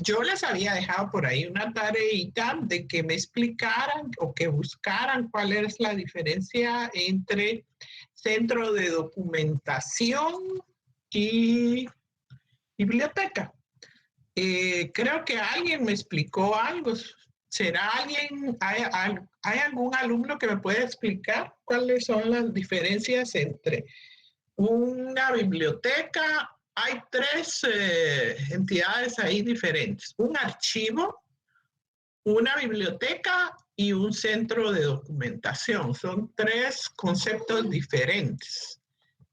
Yo les había dejado por ahí una tareita de que me explicaran o que buscaran cuál es la diferencia entre centro de documentación y biblioteca. Creo que alguien me explicó algo. ¿Será alguien, hay algún alumno que me pueda explicar cuáles son las diferencias entre una biblioteca? Hay tres entidades ahí diferentes: un archivo, una biblioteca y un centro de documentación. Son tres conceptos diferentes.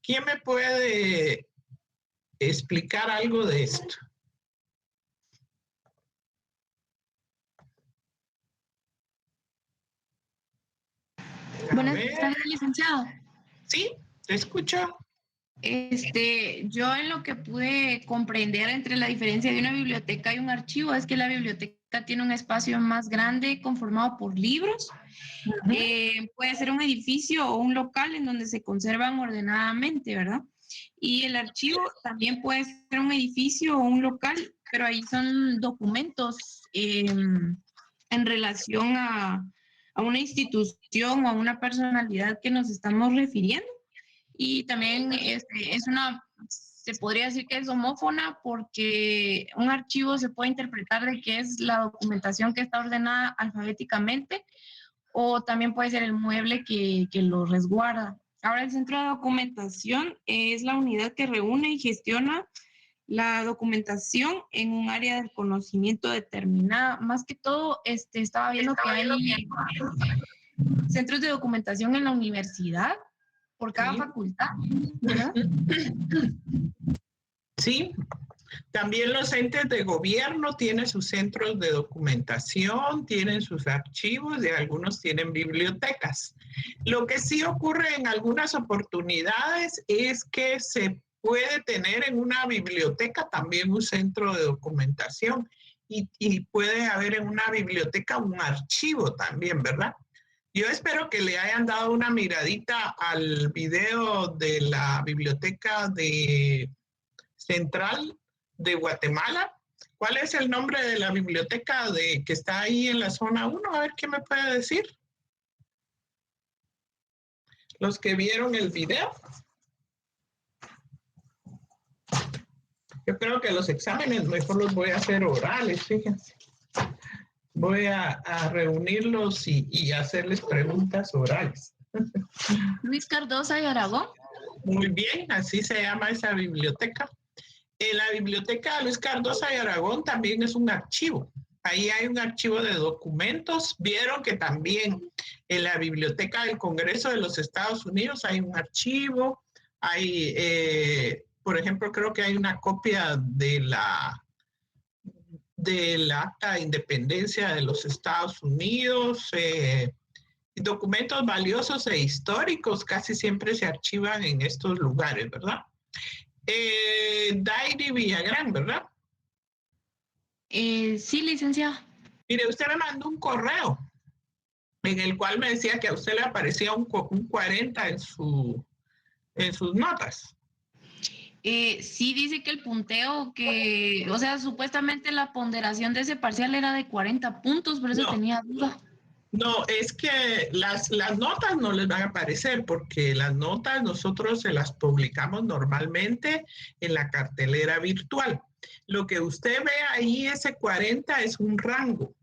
¿Quién me puede explicar algo de esto? Buenas tardes, licenciado. Sí, te escucho. Yo en lo que pude comprender entre la diferencia de una biblioteca y un archivo es que la biblioteca tiene un espacio más grande conformado por libros. Puede ser un edificio o un local en donde se conservan ordenadamente, ¿verdad? Y el archivo también puede ser un edificio o un local, pero ahí son documentos en relación a una institución o a una personalidad que nos estamos refiriendo. Y también se podría decir que es homófona porque un archivo se puede interpretar de que es la documentación que está ordenada alfabéticamente, o también puede ser el mueble que lo resguarda. Ahora, el centro de documentación es la unidad que reúne y gestiona la documentación en un área de conocimiento determinada. Más que todo, estaba viendo que hay centros de documentación en la universidad por cada facultad, ¿verdad? Sí, también los entes de gobierno tienen sus centros de documentación, tienen sus archivos y algunos tienen bibliotecas. Lo que sí ocurre en algunas oportunidades es que se puede tener en una biblioteca también un centro de documentación y puede haber en una biblioteca un archivo también, ¿verdad? Yo espero que le hayan dado una miradita al video de la biblioteca central de Guatemala. ¿Cuál es el nombre de la biblioteca que está ahí en la zona 1? A ver qué me puede decir. Los que vieron el video. Yo creo que los exámenes mejor los voy a hacer orales, fíjense. Voy a reunirlos y hacerles preguntas orales. Luis Cardosa y Aragón. Muy bien, así se llama esa biblioteca. En la biblioteca de Luis Cardosa y Aragón también es un archivo. Ahí hay un archivo de documentos. Vieron que también en la biblioteca del Congreso de los Estados Unidos hay un archivo. Hay, por ejemplo, creo que hay una copia del acta de independencia de los Estados Unidos. Documentos valiosos e históricos casi siempre se archivan en estos lugares, ¿verdad? Dairi Villagrán, ¿verdad? Sí, licenciado. Mire, usted me mandó un correo en el cual me decía que a usted le aparecía un 40 en sus notas. Sí, dice que el punteo o sea, supuestamente la ponderación de ese parcial era de 40 puntos, por eso tenía duda. No, es que las notas no les van a aparecer porque las notas nosotros se las publicamos normalmente en la cartelera virtual. Lo que usted ve ahí, ese 40, es un rango,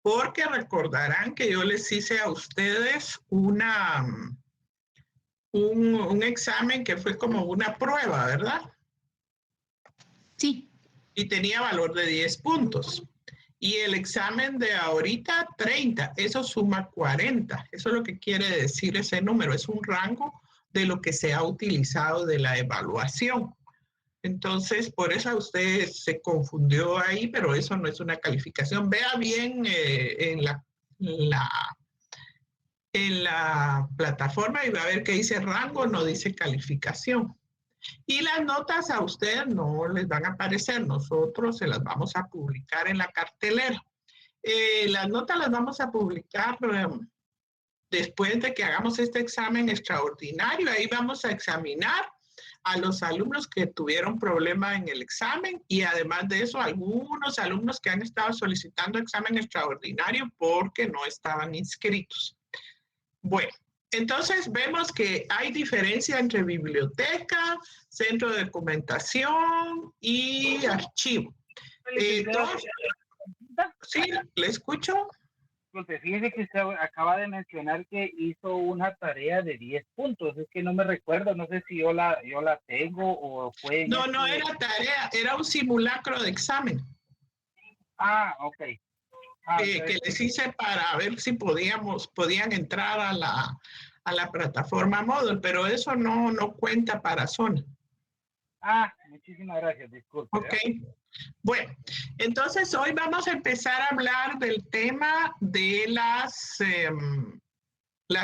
porque recordarán que yo les hice a ustedes un examen que fue como una prueba, ¿verdad? Sí. Y tenía valor de 10 puntos. Y el examen de ahorita, 30, eso suma 40. Eso es lo que quiere decir ese número. Es un rango de lo que se ha utilizado de la evaluación. Entonces, por eso usted se confundió ahí, pero eso no es una calificación. Vea bien en la plataforma y va a ver que dice rango, no dice calificación. Y las notas a ustedes no les van a aparecer, nosotros se las vamos a publicar en la cartelera. Las notas las vamos a publicar después de que hagamos este examen extraordinario. Ahí vamos a examinar a los alumnos que tuvieron problema en el examen y además de eso, algunos alumnos que han estado solicitando examen extraordinario porque no estaban inscritos. Bueno, entonces vemos que hay diferencia entre biblioteca, centro de documentación y archivo. Sí, ¿le escucho? Disculpe, fíjese que usted acaba de mencionar que hizo una tarea de 10 puntos. Es que no me recuerdo, no sé si yo la tengo o fue... No, no era tarea, era un simulacro de examen. Ah, ok. Que les hice para ver si podían entrar a la plataforma Moodle, pero eso no cuenta para zona. Muchísimas gracias, disculpe. Ok. Bueno, entonces hoy vamos a empezar a hablar del tema de las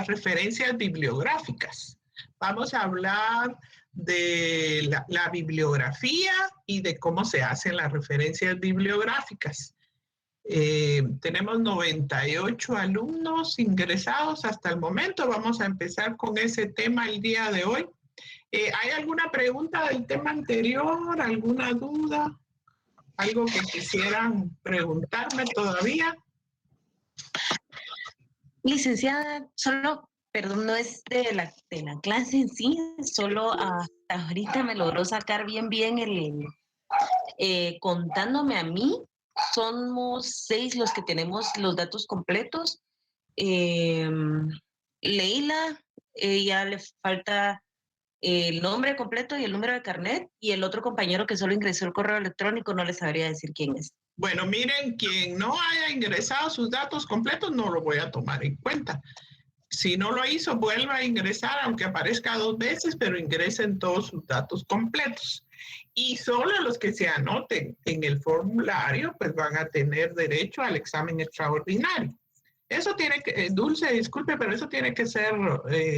referencias bibliográficas. Vamos a hablar de la bibliografía y de cómo se hacen las referencias bibliográficas. Tenemos 98 alumnos ingresados hasta el momento. Vamos a empezar con ese tema el día de hoy. ¿Hay alguna pregunta del tema anterior? ¿Alguna duda? ¿Algo que quisieran preguntarme todavía? Licenciada, solo, perdón, no es de la clase en sí, solo hasta ahorita me logró sacar bien contándome a mí, somos 6 los que tenemos los datos completos. Leila, ya le falta el nombre completo y el número de carnet, y el otro compañero que solo ingresó el correo electrónico no le sabría decir quién es. Bueno, miren, quien no haya ingresado sus datos completos no lo voy a tomar en cuenta. Si no lo hizo, vuelva a ingresar, aunque aparezca 2 veces, pero ingresen todos sus datos completos. Y solo los que se anoten en el formulario, pues van a tener derecho al examen extraordinario. Eso tiene que, Dulce, disculpe, pero eso tiene que ser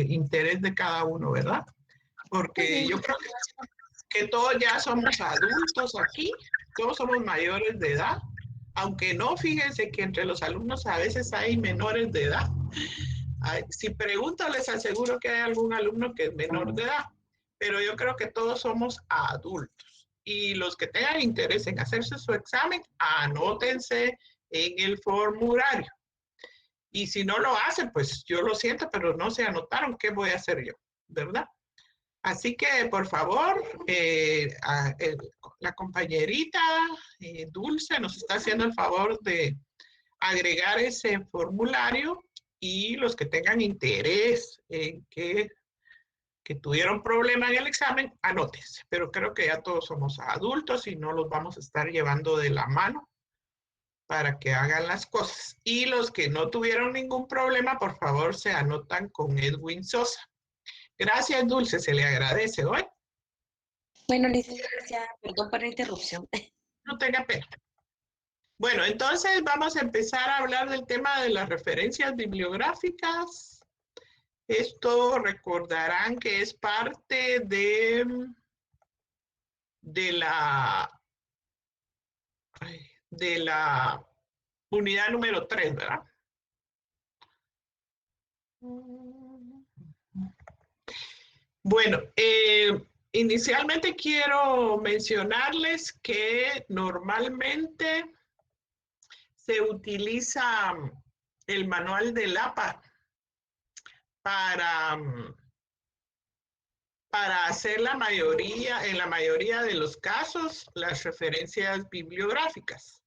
interés de cada uno, ¿verdad? Porque yo creo que todos ya somos adultos aquí, todos somos mayores de edad, aunque no, fíjense que entre los alumnos a veces hay menores de edad. Si pregunto, les aseguro que hay algún alumno que es menor de edad, pero yo creo que todos somos adultos. Y los que tengan interés en hacerse su examen, anótense en el formulario. Y si no lo hacen, pues yo lo siento, pero no se anotaron, ¿qué voy a hacer yo? ¿Verdad? Así que, por favor, la compañerita Dulce nos está haciendo el favor de agregar ese formulario y los que tengan interés en que tuvieron problema en el examen, anótense. Pero creo que ya todos somos adultos y no los vamos a estar llevando de la mano para que hagan las cosas. Y los que no tuvieron ningún problema, por favor, se anotan con Edwin Sosa. Gracias, Dulce, se le agradece hoy. Bueno, licenciada, perdón por la interrupción. No tenga pena. Bueno, entonces vamos a empezar a hablar del tema de las referencias bibliográficas. Esto recordarán que es parte de la unidad número 3, ¿verdad? Bueno, inicialmente quiero mencionarles que normalmente se utiliza el manual del APA para hacer en la mayoría de los casos, las referencias bibliográficas.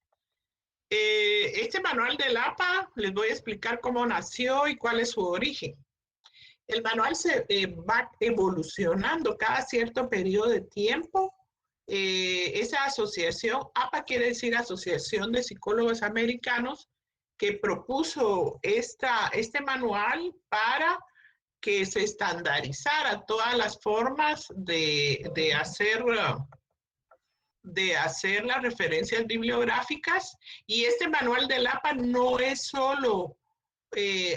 Este manual del APA, les voy a explicar cómo nació y cuál es su origen. El manual se va evolucionando cada cierto periodo de tiempo. Esa asociación, APA quiere decir Asociación de Psicólogos Americanos, que propuso este manual para que se estandarizara todas las formas de hacer las referencias bibliográficas. Y este manual del APA no es solo,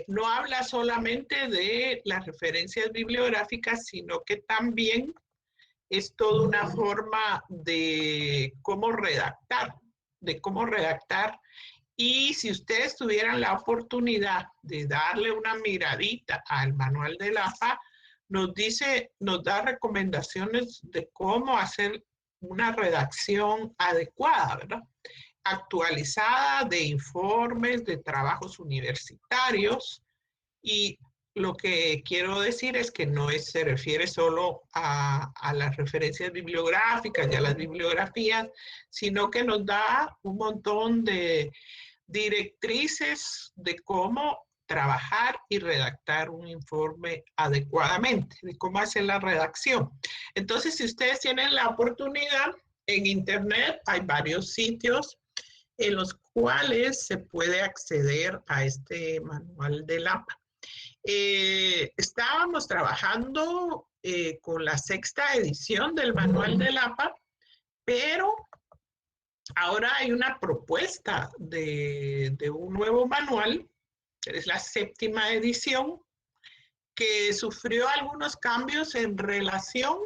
no habla solamente de las referencias bibliográficas, sino que también es toda una forma de cómo redactar. Y si ustedes tuvieran la oportunidad de darle una miradita al manual del APA, nos da recomendaciones de cómo hacer una redacción adecuada, ¿verdad? Actualizada de informes, de trabajos universitarios. Y lo que quiero decir es que no se refiere solo a las referencias bibliográficas y a las bibliografías, sino que nos da un montón de directrices de cómo trabajar y redactar un informe adecuadamente, de cómo hacer la redacción. Entonces, si ustedes tienen la oportunidad, en Internet hay varios sitios en los cuales se puede acceder a este manual del APA. Estábamos trabajando con la 6ª edición del manual del APA, pero ahora hay una propuesta de un nuevo manual, que es la 7ª edición, que sufrió algunos cambios en relación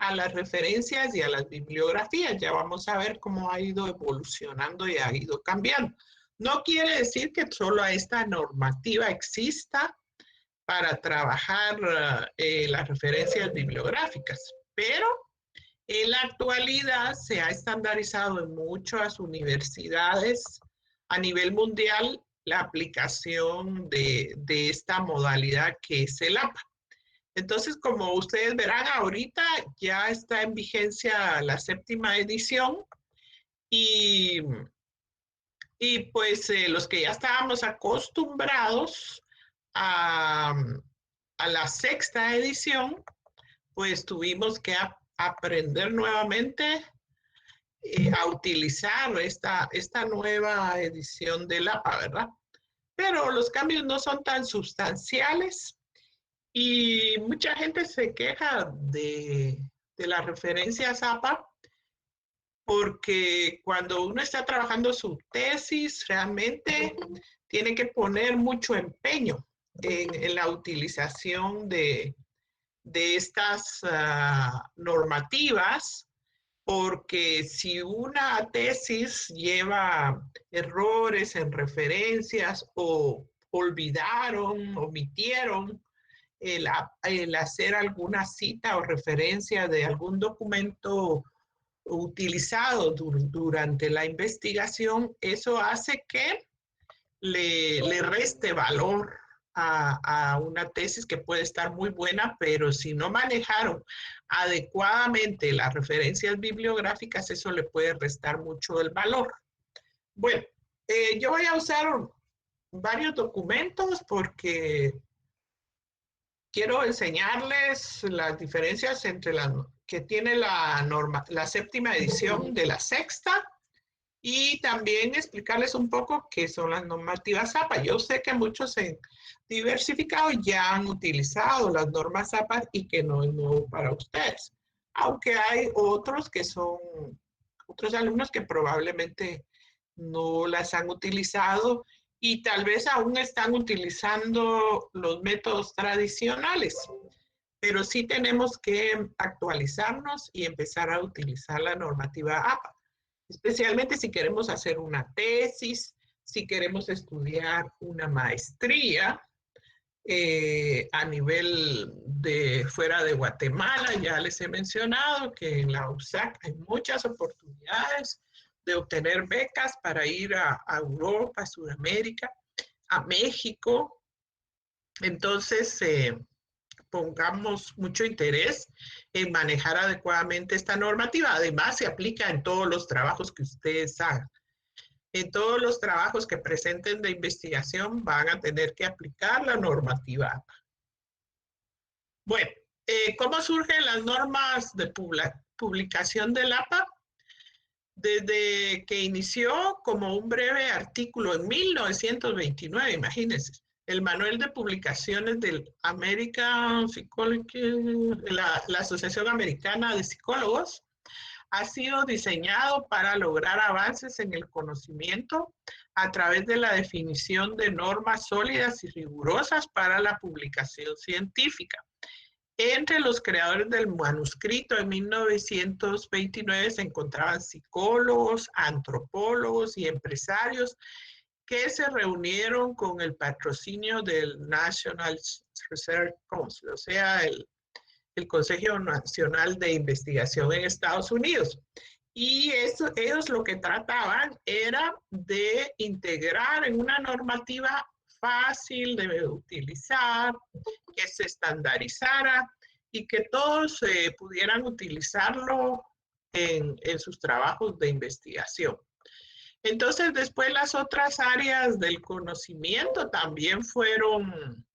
a las referencias y a las bibliografías. Ya vamos a ver cómo ha ido evolucionando y ha ido cambiando. No quiere decir que solo esta normativa exista para trabajar las referencias bibliográficas, pero en la actualidad se ha estandarizado en muchas universidades a nivel mundial la aplicación de esta modalidad que es el APA. Entonces, como ustedes verán, ahorita ya está en vigencia la 7ª edición y pues los que ya estábamos acostumbrados a la 6ª edición, pues tuvimos que aprender nuevamente a utilizar esta nueva edición del APA, ¿verdad? Pero los cambios no son tan sustanciales y mucha gente se queja de las referencias APA porque cuando uno está trabajando su tesis, realmente tiene que poner mucho empeño en la utilización de estas normativas, porque si una tesis lleva errores en referencias o olvidaron, omitieron el hacer alguna cita o referencia de algún documento utilizado durante la investigación, eso hace que le reste valor a una tesis que puede estar muy buena, pero si no manejaron adecuadamente las referencias bibliográficas, eso le puede restar mucho el valor. Bueno, yo voy a usar varios documentos porque quiero enseñarles las diferencias entre las que tiene la 7ª edición de la 6ª y también explicarles un poco qué son las normativas APA. Yo sé que muchos en Diversificado ya han utilizado las normas APA y que no es nuevo para ustedes, aunque hay otros alumnos que probablemente no las han utilizado y tal vez aún están utilizando los métodos tradicionales, pero sí tenemos que actualizarnos y empezar a utilizar la normativa APA, especialmente si queremos hacer una tesis, si queremos estudiar una maestría a nivel de fuera de Guatemala. Ya les he mencionado que en la USAC hay muchas oportunidades de obtener becas para ir a Europa, a Sudamérica, a México. Entonces, pongamos mucho interés en manejar adecuadamente esta normativa. Además, se aplica en todos los trabajos que ustedes hagan. En todos los trabajos que presenten de investigación van a tener que aplicar la normativa APA. Bueno, ¿cómo surgen las normas de publicación del APA? Desde que inició como un breve artículo en 1929, imagínense, el Manual de Publicaciones del American Psychology, la Asociación Americana de Psicólogos, ha sido diseñado para lograr avances en el conocimiento a través de la definición de normas sólidas y rigurosas para la publicación científica. Entre los creadores del manuscrito en 1929 se encontraban psicólogos, antropólogos y empresarios que se reunieron con el patrocinio del National Research Council, o sea, el Consejo Nacional de Investigación en Estados Unidos. Y eso, ellos lo que trataban era de integrar en una normativa fácil de utilizar, que se estandarizara y que todos pudieran utilizarlo en sus trabajos de investigación. Entonces, después las otras áreas del conocimiento también fueron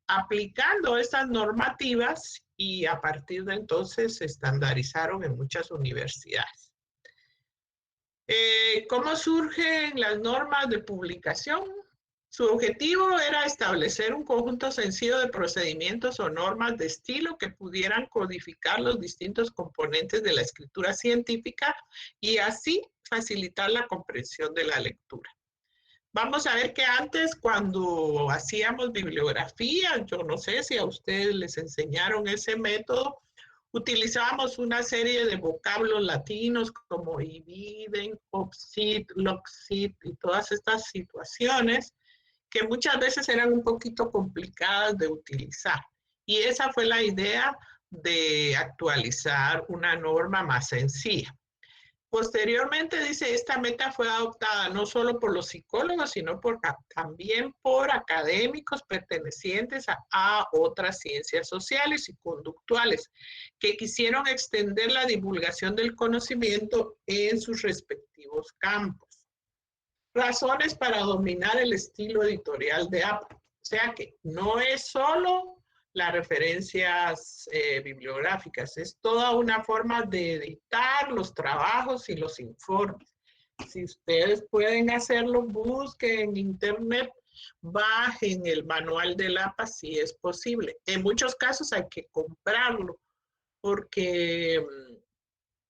aplicando estas normativas y a partir de entonces se estandarizaron en muchas universidades. ¿Cómo surgen las normas de publicación? Su objetivo era establecer un conjunto sencillo de procedimientos o normas de estilo que pudieran codificar los distintos componentes de la escritura científica y así facilitar la comprensión de la lectura. Vamos a ver que antes, cuando hacíamos bibliografía, yo no sé si a ustedes les enseñaron ese método, utilizábamos una serie de vocablos latinos como ibiden, obsit, loxit y todas estas situaciones que muchas veces eran un poquito complicadas de utilizar. Y esa fue la idea de actualizar una norma más sencilla. Posteriormente, dice, esta meta fue adoptada no solo por los psicólogos, sino también por académicos pertenecientes a otras ciencias sociales y conductuales que quisieron extender la divulgación del conocimiento en sus respectivos campos. Razones para dominar el estilo editorial de Apple. O sea que no es solo las referencias bibliográficas, es toda una forma de editar los trabajos y los informes. Si ustedes pueden hacerlo, busquen en internet, bajen el manual del APA si es posible. En muchos casos hay que comprarlo, porque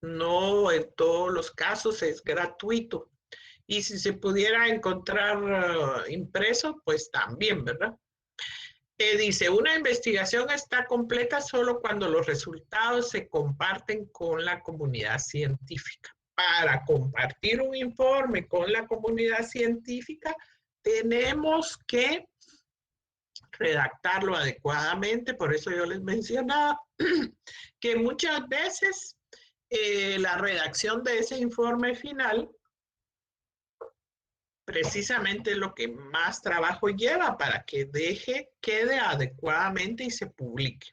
no en todos los casos es gratuito. Y si se pudiera encontrar impreso, pues también, ¿verdad? Dice, una investigación está completa solo cuando los resultados se comparten con la comunidad científica. Para compartir un informe con la comunidad científica, tenemos que redactarlo adecuadamente. Por eso yo les mencionaba que muchas veces la redacción de ese informe final precisamente lo que más trabajo lleva para que quede adecuadamente y se publique.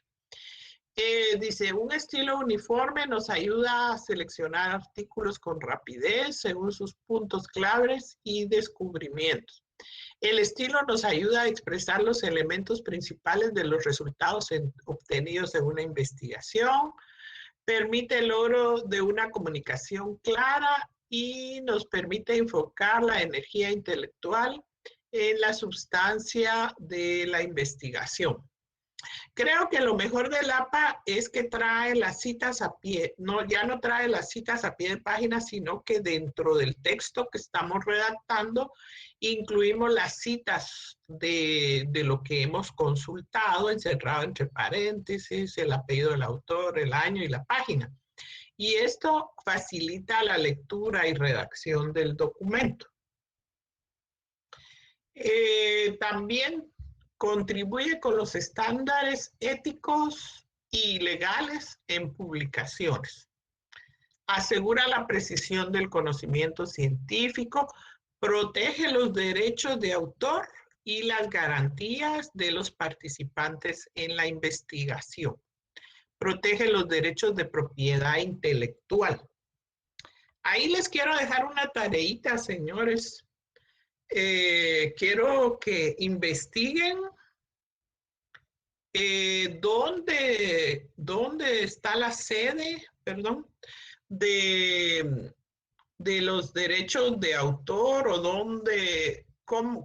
Dice, un estilo uniforme nos ayuda a seleccionar artículos con rapidez según sus puntos claves y descubrimientos. El estilo nos ayuda a expresar los elementos principales de los resultados obtenidos en una investigación, permite el logro de una comunicación clara y nos permite enfocar la energía intelectual en la sustancia de la investigación. Creo que lo mejor del APA es que trae las citas a pie, ya no trae las citas a pie de página, sino que dentro del texto que estamos redactando incluimos las citas de lo que hemos consultado, encerrado entre paréntesis, el apellido del autor, el año y la página. Y esto facilita la lectura y redacción del documento. También contribuye con los estándares éticos y legales en publicaciones. Asegura la precisión del conocimiento científico, protege los derechos de autor y las garantías de los participantes en la investigación. Protege los derechos de propiedad intelectual. Ahí les quiero dejar una tareita, señores. Quiero que investiguen dónde está la sede, perdón, de los derechos de autor o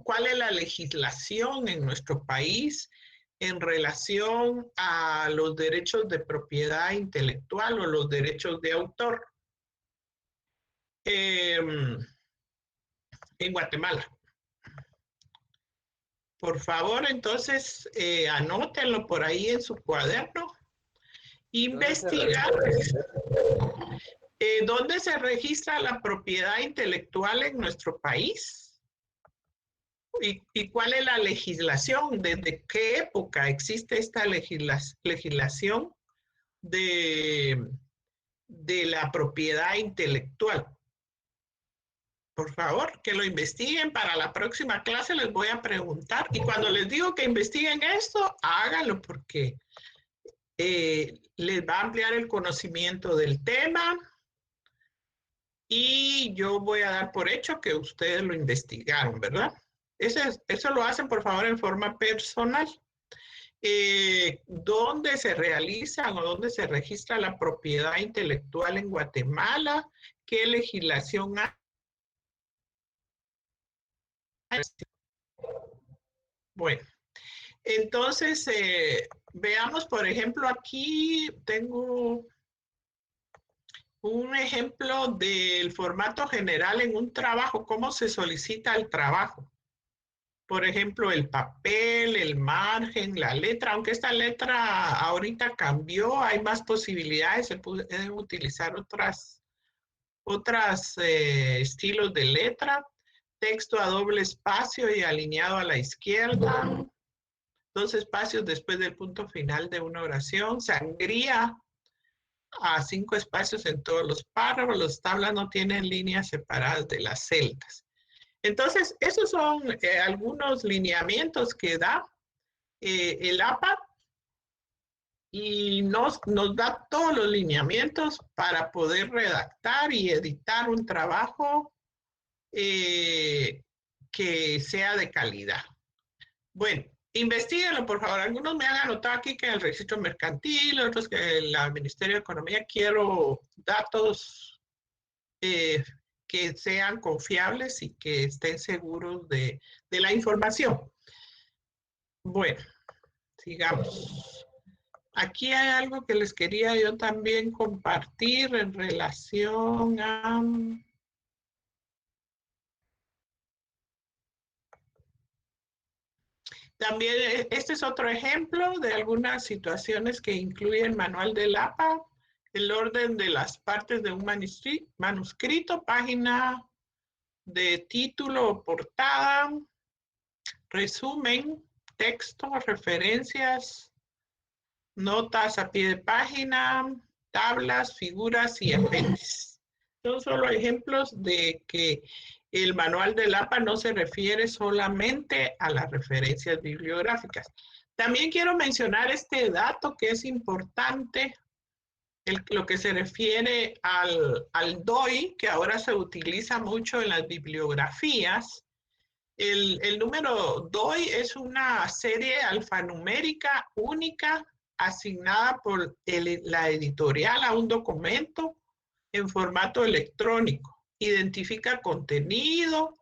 cuál es la legislación en nuestro país en relación a los derechos de propiedad intelectual o los derechos de autor en Guatemala. Por favor, entonces, anótenlo por ahí en su cuaderno. Investigar. ¿Dónde se registra la propiedad intelectual en nuestro país? ¿Y cuál es la legislación? ¿Desde qué época existe esta legislación de la propiedad intelectual? Por favor, que lo investiguen. Para la próxima clase les voy a preguntar. Y cuando les digo que investiguen esto, háganlo porque les va a ampliar el conocimiento del tema. Y yo voy a dar por hecho que ustedes lo investigaron, ¿verdad? Eso lo hacen, por favor, en forma personal. ¿Dónde se realizan o dónde se registra la propiedad intelectual en Guatemala? ¿Qué legislación hay? Bueno, entonces veamos, por ejemplo, aquí tengo un ejemplo del formato general en un trabajo, cómo se solicita el trabajo. Por ejemplo, el papel, el margen, la letra, aunque esta letra ahorita cambió, hay más posibilidades, se pueden utilizar otras estilos de letra, texto a doble espacio y alineado a la izquierda, 2 espacios después del punto final de una oración, sangría a 5 espacios en todos los párrafos, las tablas no tienen líneas separadas de las celdas. Entonces, esos son algunos lineamientos que da el APA y nos da todos los lineamientos para poder redactar y editar un trabajo que sea de calidad. Bueno, investíguenlo, por favor. Algunos me han anotado aquí que el registro mercantil, otros que el Ministerio de Economía. Quiero datos que sean confiables y que estén seguros de la información. Bueno, sigamos. Aquí hay algo que les quería yo también compartir en relación a... También este es otro ejemplo de algunas situaciones que incluye el manual del APA, el orden de las partes de un manuscrito, página de título o portada, resumen, texto, referencias, notas a pie de página, tablas, figuras y apéndices. Son solo ejemplos de que el manual del APA no se refiere solamente a las referencias bibliográficas. También quiero mencionar este dato que es importante, lo que se refiere al DOI, que ahora se utiliza mucho en las bibliografías. El número DOI es una serie alfanumérica única asignada por la editorial a un documento en formato electrónico. Identifica contenido,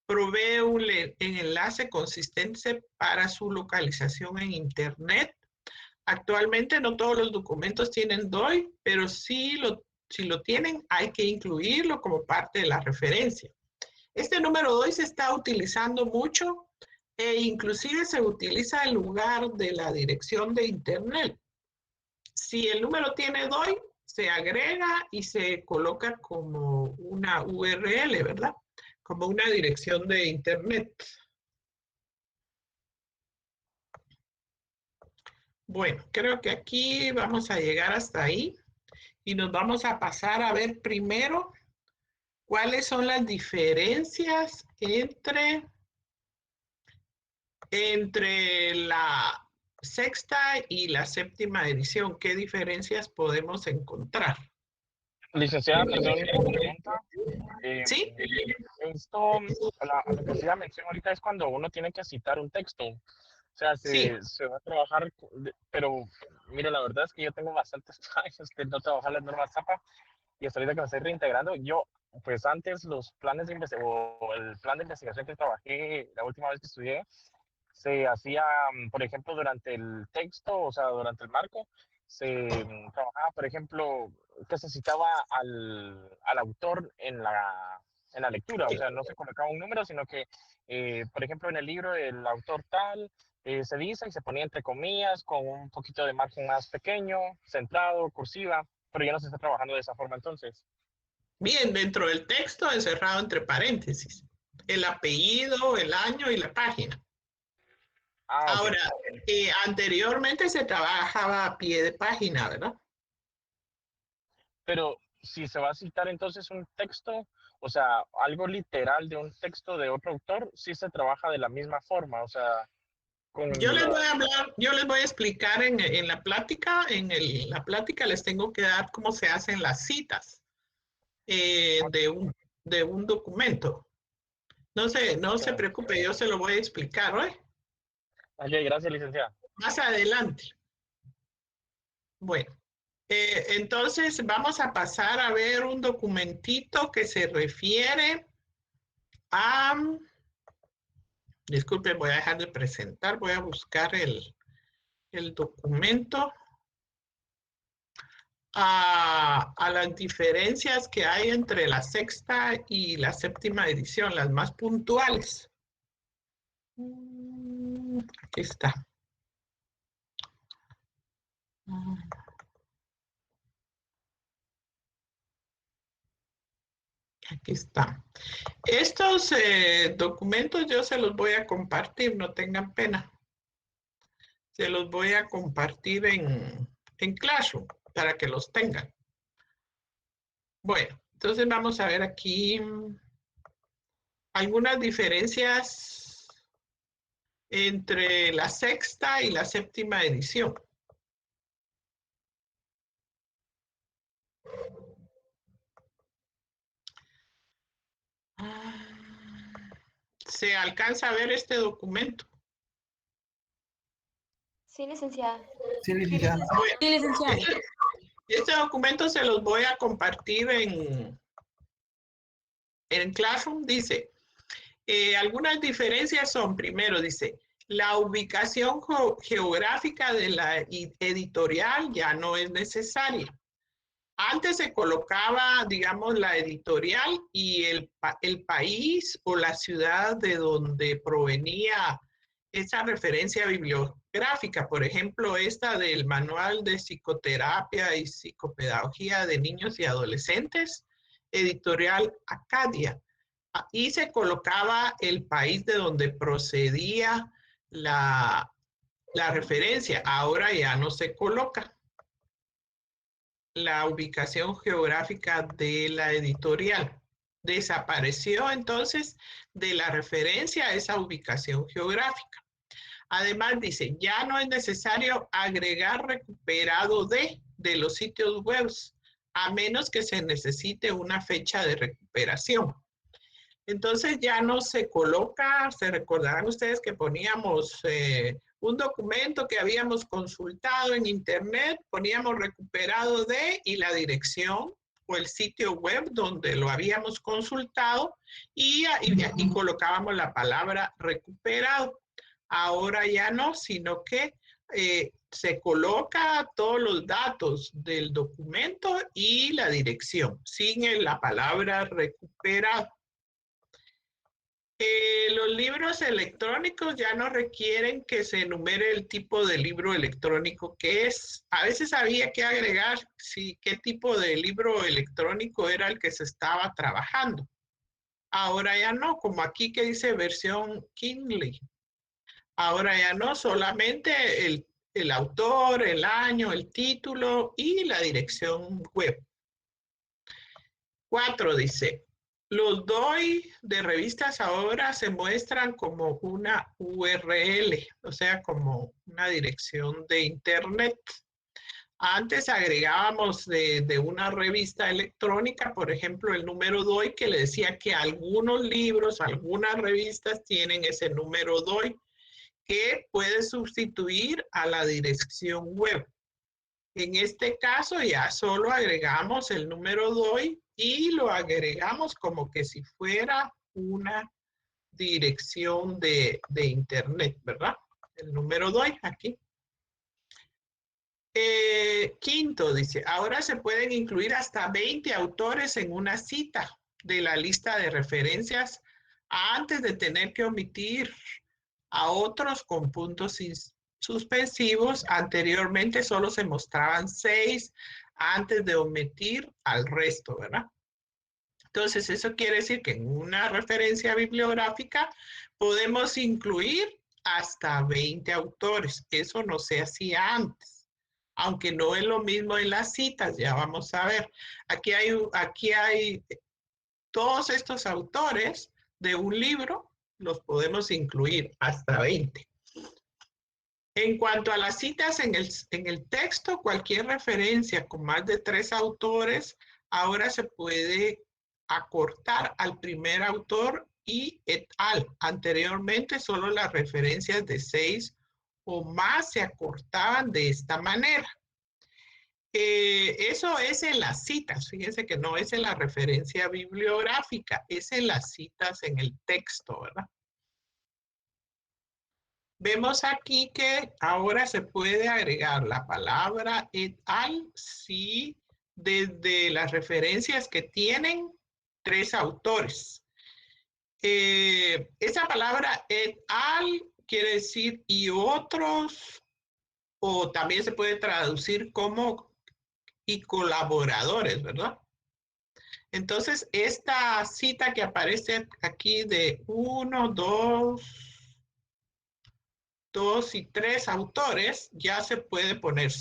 provee un enlace consistente para su localización en Internet. Actualmente no todos los documentos tienen DOI, pero si lo tienen, hay que incluirlo como parte de la referencia. Este número DOI se está utilizando mucho e inclusive se utiliza en lugar de la dirección de Internet. Si el número tiene DOI, se agrega y se coloca como una URL, ¿verdad? Como una dirección de Internet. Bueno, creo que aquí vamos a llegar hasta ahí y nos vamos a pasar a ver primero cuáles son las diferencias entre la sexta y la séptima edición. ¿Qué diferencias podemos encontrar? Licenciada, perdón, una pregunta. ¿Sí? Esto, lo que hacía mención ahorita es cuando uno tiene que citar un texto. O sea, Sí. se va a trabajar, pero mire, la verdad es que yo tengo bastantes años de no trabajar las normas ZAPA y hasta ahorita que me estoy reintegrando, yo, pues antes los planes de investigación, o el plan de investigación que trabajé la última vez que estudié, se hacía, por ejemplo, durante el texto, o sea, durante el marco, se trabajaba, por ejemplo, que se citaba al autor en la lectura, o sea, no se colocaba un número, sino que, por ejemplo, en el libro el autor tal, se dice y se ponía entre comillas, con un poquito de margen más pequeño, centrado, cursiva, pero ya no se está trabajando de esa forma entonces. Bien, dentro del texto encerrado entre paréntesis. el apellido, el año y la página. Ah, ok. Ahora, anteriormente se trabajaba a pie de página, ¿verdad? Pero si se va a citar entonces un texto, o sea, algo literal de un texto de otro autor, sí se trabaja de la misma forma, o sea, con Yo les voy la... a hablar, yo les voy a explicar en la plática, la plática les tengo que dar cómo se hacen las citas de un documento. No se preocupe, yo se lo voy a explicar hoy, Ok, gracias, licenciada. más adelante. Bueno, entonces vamos a pasar a ver un documentito que se refiere a, disculpen, voy a dejar de presentar, voy a buscar el documento. A las diferencias que hay entre la sexta y la séptima edición, las más puntuales. Aquí está. Aquí está. Estos documentos yo se los voy a compartir, no tengan pena. Se los voy a compartir en Classroom para que los tengan. Bueno, entonces vamos a ver aquí algunas diferencias entre la sexta y la séptima edición. ¿Se alcanza a ver este documento? Sí, licenciada. Sí, licenciada. Sí, licenciada. Este documento se los voy a compartir en Classroom. Dice, algunas diferencias son, primero dice, la ubicación geográfica de la editorial ya no es necesaria. Antes se colocaba, digamos, la editorial y el país o la ciudad de donde provenía esa referencia bibliográfica. Por ejemplo, esta del Manual de Psicoterapia y Psicopedagogía de Niños y Adolescentes, editorial Acadia. Y se colocaba el país de donde procedía la referencia. Ahora ya no se coloca la ubicación geográfica de la editorial. Desapareció entonces de la referencia esa ubicación geográfica. Además dice, ya no es necesario agregar recuperado de los sitios web, a menos que se necesite una fecha de recuperación. Entonces ya no se coloca, se recordarán ustedes que poníamos un documento que habíamos consultado en internet, poníamos recuperado de y la dirección o el sitio web donde lo habíamos consultado y colocábamos la palabra recuperado. Ahora ya no, sino que se coloca todos los datos del documento y la dirección, sin la palabra recuperado. Los libros electrónicos ya no requieren que se enumere el tipo de libro electrónico que es. A veces había que agregar qué tipo de libro electrónico era el que se estaba trabajando. Ahora ya no, como aquí que dice versión Kindle. Ahora ya no, solamente el autor, el año, el título y la dirección web. 4 dice, los DOI de revistas ahora se muestran como una URL, o sea, como una dirección de internet. Antes agregábamos de una revista electrónica, por ejemplo, el número DOI que le decía que algunos libros, algunas revistas tienen ese número DOI que puede sustituir a la dirección web. En este caso ya solo agregamos el número DOI y lo agregamos como que si fuera una dirección de internet, ¿verdad? El número DOI aquí. Quinto, dice, ahora se pueden incluir hasta 20 autores en una cita de la lista de referencias antes de tener que omitir a otros con puntos suspensivos. Anteriormente solo se mostraban 6 antes de omitir al resto, ¿verdad? Entonces, eso quiere decir que en una referencia bibliográfica podemos incluir hasta 20 autores. Eso no se hacía antes, aunque no es lo mismo en las citas, ya vamos a ver. Aquí hay todos estos autores de un libro, los podemos incluir hasta 20. En cuanto a las citas en el texto, cualquier referencia con más de 3 autores ahora se puede acortar al primer autor y et al. Anteriormente solo las referencias de 6 o más se acortaban de esta manera. Eso es en las citas, fíjense que no es en la referencia bibliográfica, es en las citas en el texto, ¿verdad? Vemos aquí que ahora se puede agregar la palabra et al si desde las referencias que tienen 3 autores. Esa palabra et al quiere decir y otros, o también se puede traducir como y colaboradores, ¿verdad? Entonces, esta cita que aparece aquí de 1, 2 y 3 autores, ya se puede poner,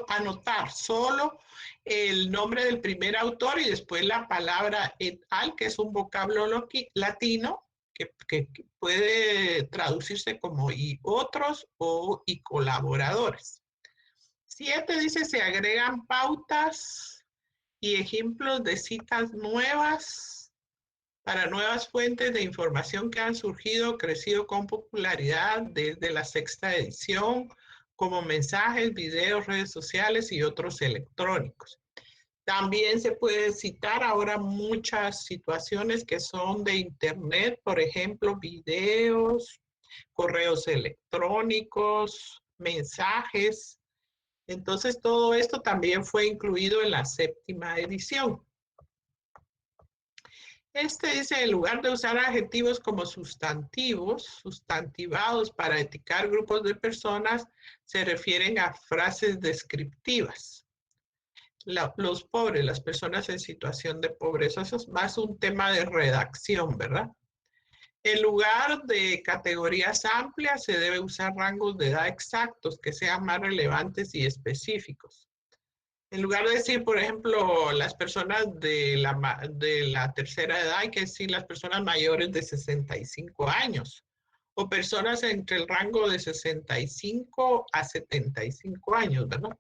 anotar solo el nombre del primer autor y después la palabra et al, que es un vocablo latino, que puede traducirse como y otros o y colaboradores. 7 dice, se agregan pautas y ejemplos de citas nuevas para nuevas fuentes de información que han surgido, crecido con popularidad desde la 6ª edición, como mensajes, videos, redes sociales y otros electrónicos. También se puede citar ahora muchas situaciones que son de internet, por ejemplo, videos, correos electrónicos, mensajes. Entonces, todo esto también fue incluido en la 7ª edición. Dice, en lugar de usar adjetivos como sustantivos, sustantivados para etiquetar grupos de personas, se refieren a frases descriptivas. Los pobres, las personas en situación de pobreza, eso es más un tema de redacción, ¿verdad? En lugar de categorías amplias, se debe usar rangos de edad exactos que sean más relevantes y específicos. En lugar de decir, por ejemplo, las personas de la tercera edad, hay que decir las personas mayores de 65 años o personas entre el rango de 65 a 75 años, ¿verdad?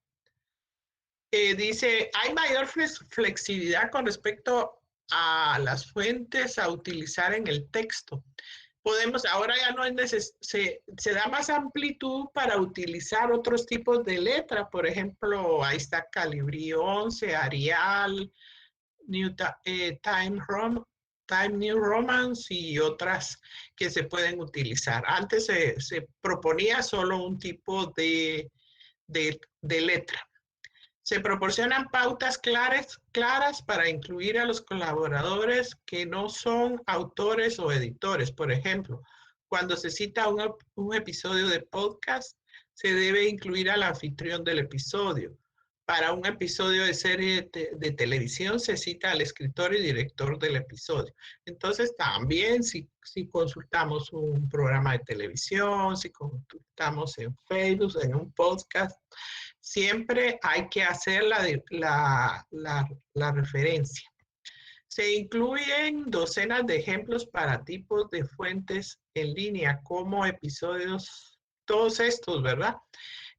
Dice, hay mayor flexibilidad con respecto a las fuentes a utilizar en el texto. Ahora ya no es se da más amplitud para utilizar otros tipos de letra. Por ejemplo, ahí está Calibri 11, Arial, Time New Romance y otras que se pueden utilizar. Antes se proponía solo un tipo de letra. Se proporcionan pautas claras para incluir a los colaboradores que no son autores o editores. Por ejemplo, cuando se cita un episodio de podcast, se debe incluir al anfitrión del episodio. Para un episodio de serie de televisión se cita al escritor y director del episodio. Entonces, también si consultamos un programa de televisión, si consultamos en Facebook, en un podcast, siempre hay que hacer la referencia. Se incluyen docenas de ejemplos para tipos de fuentes en línea, como episodios, todos estos, ¿verdad?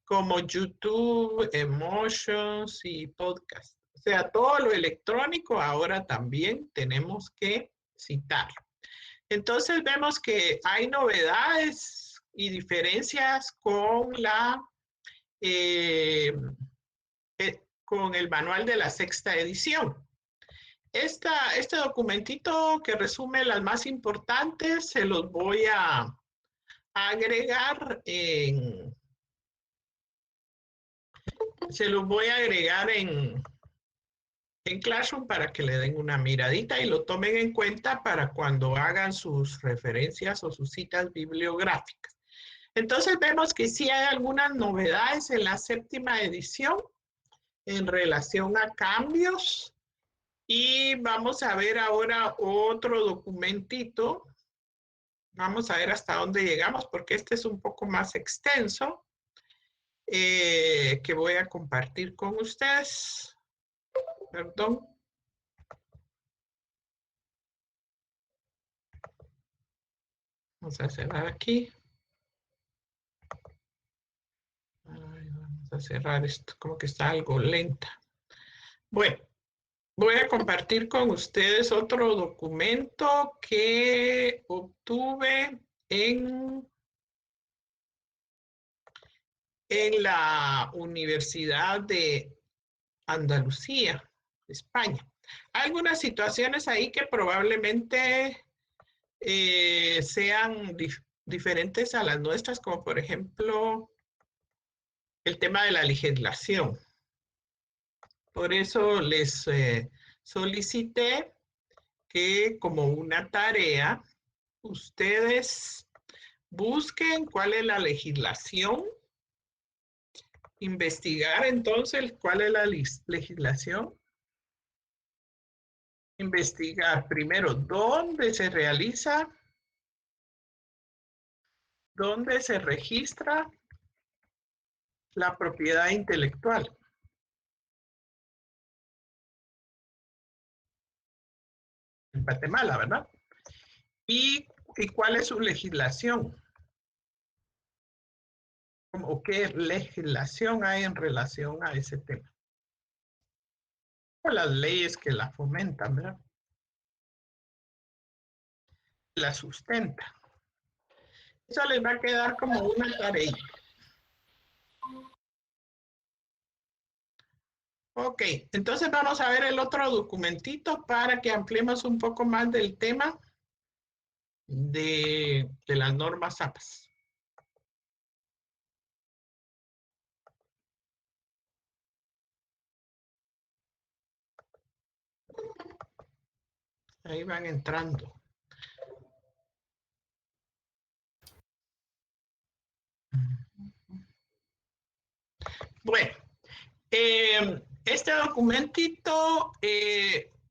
Como YouTube, Emotions y podcast. O sea, todo lo electrónico ahora también tenemos que citar. Entonces vemos que hay novedades y diferencias con con el manual de la 6ª edición. Este documentito que resume las más importantes se los voy a agregar en Classroom para que le den una miradita y lo tomen en cuenta para cuando hagan sus referencias o sus citas bibliográficas. Entonces vemos que sí hay algunas novedades en la 7ª edición en relación a cambios Y vamos a ver ahora otro documentito. Vamos a ver hasta dónde llegamos, porque este es un poco más extenso, que voy a compartir con ustedes. Perdón. Vamos a cerrar aquí. Ay, vamos a cerrar esto, como que está algo lenta. Bueno, voy a compartir con ustedes otro documento que obtuve en la Universidad de Andalucía, España. Hay algunas situaciones ahí que probablemente sean diferentes a las nuestras, como por ejemplo el tema de la legislación. Por eso les solicité que como una tarea ustedes busquen cuál es la legislación, investigar entonces cuál es la legislación, investigar primero dónde se realiza, dónde se registra la propiedad intelectual. En Guatemala, ¿verdad? ¿Y cuál es su legislación? ¿O qué legislación hay en relación a ese tema? O las leyes que la fomentan, ¿verdad? La sustenta. Eso les va a quedar como una tarea. Ok, entonces vamos a ver el otro documentito para que ampliemos un poco más del tema de las normas APAS. Ahí van entrando. Bueno, este documentito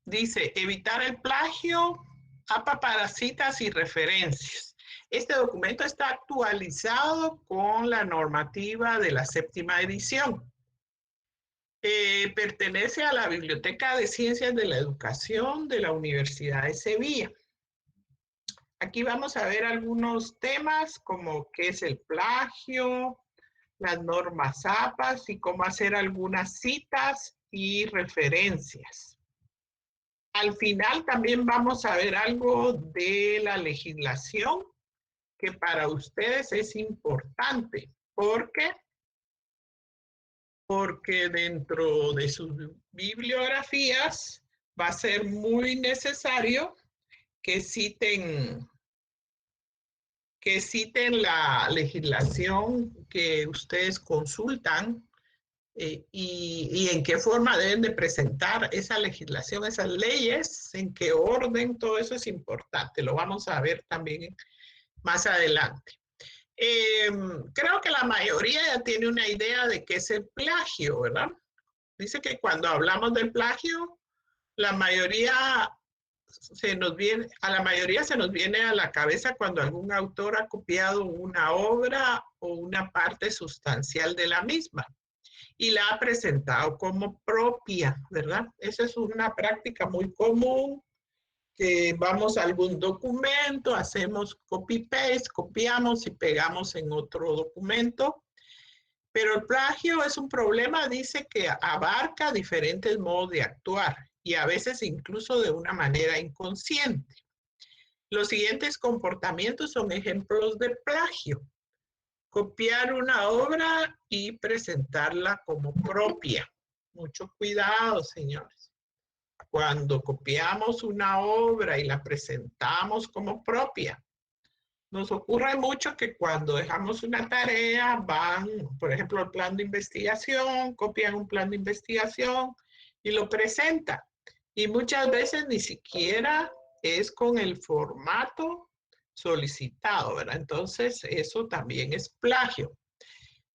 dice evitar el plagio, APA para citas y referencias. Este documento está actualizado con la normativa de la 7ª edición. Pertenece a la Biblioteca de Ciencias de la Educación de la Universidad de Sevilla. Aquí vamos a ver algunos temas como qué es el plagio, las normas APAS y cómo hacer algunas citas y referencias. Al final también vamos a ver algo de la legislación que para ustedes es importante. ¿Por qué? Porque dentro de sus bibliografías va a ser muy necesario que citen la legislación que ustedes consultan y en qué forma deben de presentar esa legislación, esas leyes, en qué orden, todo eso es importante. Lo vamos a ver también más adelante. Creo que la mayoría ya tiene una idea de qué es el plagio, ¿verdad? Dice que cuando hablamos del plagio, la mayoría se nos viene a la cabeza cuando algún autor ha copiado una obra o una parte sustancial de la misma y la ha presentado como propia, ¿verdad? Esa es una práctica muy común, que vamos a algún documento, hacemos copy-paste, copiamos y pegamos en otro documento. Pero el plagio es un problema, dice, que abarca diferentes modos de actuar y a veces incluso de una manera inconsciente. Los siguientes comportamientos son ejemplos de plagio. Copiar una obra y presentarla como propia. Mucho cuidado, señores. Cuando copiamos una obra y la presentamos como propia, nos ocurre mucho que cuando dejamos una tarea, van, por ejemplo, al plan de investigación, copian un plan de investigación y lo presentan. Y muchas veces ni siquiera es con el formato solicitado, ¿verdad? Entonces, eso también es plagio.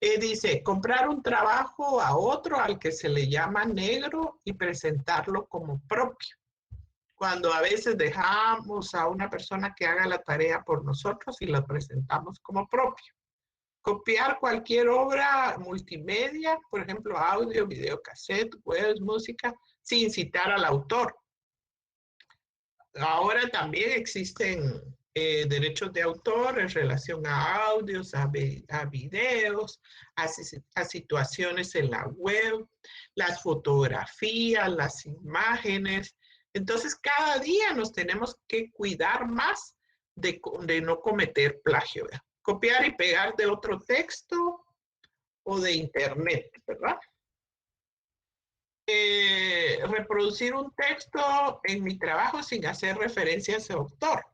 Dice, comprar un trabajo a otro al que se le llama negro y presentarlo como propio. Cuando a veces dejamos a una persona que haga la tarea por nosotros y la presentamos como propio. Copiar cualquier obra multimedia, por ejemplo, audio, video, cassette, web, música, sin citar al autor. Ahora también existen derechos de autor en relación a audios, a videos, a situaciones en la web, las fotografías, las imágenes. Entonces, cada día nos tenemos que cuidar más de no cometer plagio, ¿verdad? Copiar y pegar de otro texto o de internet, ¿verdad? Reproducir un texto en mi trabajo sin hacer referencia a ese autor.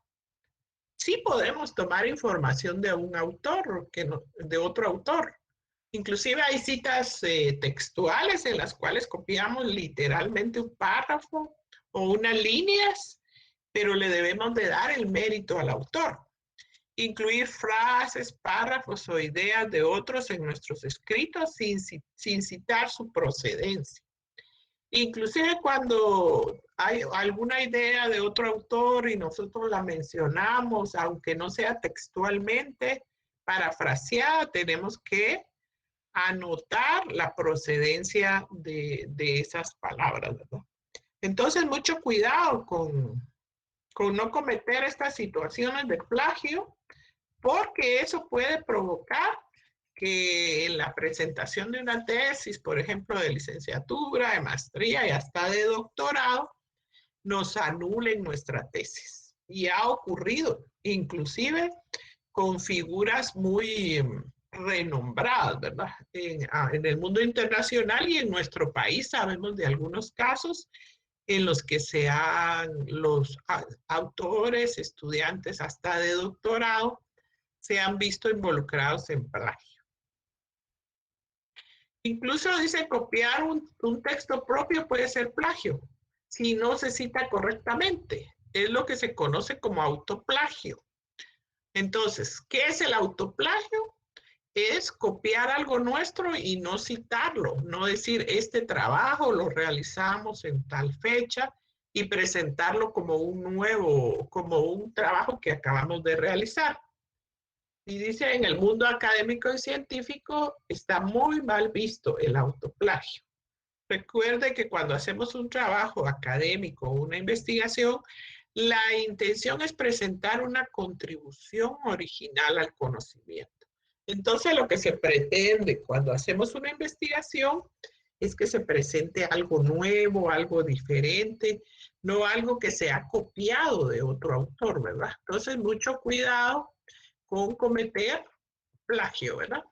Sí podemos tomar información de un autor, de otro autor. Inclusive hay citas textuales en las cuales copiamos literalmente un párrafo o unas líneas, pero le debemos de dar el mérito al autor. Incluir frases, párrafos o ideas de otros en nuestros escritos sin citar su procedencia. Inclusive cuando hay alguna idea de otro autor y nosotros la mencionamos, aunque no sea textualmente, parafraseada, tenemos que anotar la procedencia de esas palabras, ¿verdad? Entonces, mucho cuidado con no cometer estas situaciones de plagio, porque eso puede provocar que en la presentación de una tesis, por ejemplo, de licenciatura, de maestría y hasta de doctorado, nos anulen nuestra tesis. Y ha ocurrido, inclusive con figuras muy renombradas, ¿verdad? En el mundo internacional y en nuestro país sabemos de algunos casos en los que los autores, estudiantes hasta de doctorado, se han visto involucrados en plagio. Incluso dice copiar un texto propio puede ser plagio, si no se cita correctamente. Es lo que se conoce como autoplagio. Entonces, ¿qué es el autoplagio? Es copiar algo nuestro y no citarlo, no decir este trabajo lo realizamos en tal fecha y presentarlo como como un trabajo que acabamos de realizar. Y dice, en el mundo académico y científico está muy mal visto el autoplagio. Recuerde que cuando hacemos un trabajo académico o una investigación, la intención es presentar una contribución original al conocimiento. Entonces, lo que se pretende cuando hacemos una investigación es que se presente algo nuevo, algo diferente, no algo que se ha copiado de otro autor, ¿verdad? Entonces, mucho cuidado con cometer plagio, ¿verdad?